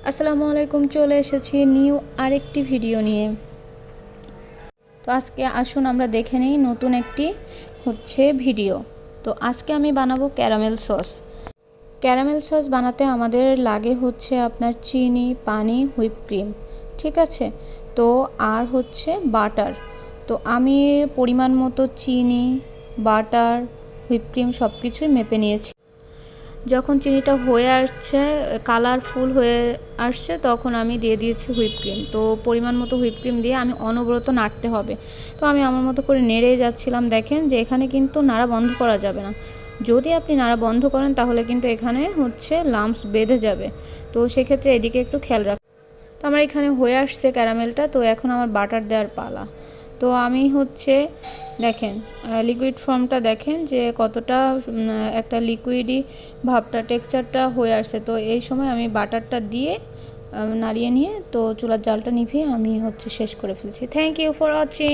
আসসালামু আলাইকুম, চলে এসেছি নিউ আরেকটি ভিডিও নিয়ে। তো আজকে আসুন আমরা দেখে নিই নতুন একটি ভিডিও। তো আজকে আমি বানাবো ক্যারামেল সস। ক্যারামেল সস বানাতে আমাদের লাগে আপনার চিনি, পানি, হুইপ ক্রিম, ঠিক আছে। তো আর বাটার। তো আমি পরিমাণ মতো চিনি, বাটার, হুইপ ক্রিম সব কিছুই মেপে নিয়েছি। যখন চিনিটা হয়ে আসছে, কালারফুল হয়ে আসছে, তখন আমি দিয়ে দিয়েছি হুইপ ক্রিম। তো পরিমাণ মতো হুইপ ক্রিম দিয়ে আমি অনবরত নাড়তে হবে। তো আমি আমার মতো করে নেড়েই যাচ্ছিলাম। দেখেন যে এখানে কিন্তু নাড়া বন্ধ করা যাবে না। যদি আপনি নাড়া বন্ধ করেন তাহলে কিন্তু এখানে লাম্পস বেঁধে যাবে। তো সেক্ষেত্রে এদিকে একটু খেয়াল রাখ। তো আমার এখানে হয়ে আসছে ক্যারামেলটা। তো এখন আমার বাটার দেওয়ার পালা। তো আমি দেখেন লিকুইড ফর্মটা দেখেন যে কতটা একটা লিকুইডই ভাবটা, টেক্সচারটা হয়ে আসছে। তো এই সময় আমি বাটারটা দিয়ে নাড়িয়ে নিয়ে তো চুলার জালটা নিভিয়ে আমি শেষ করে ফেলেছি। Thank you for watching.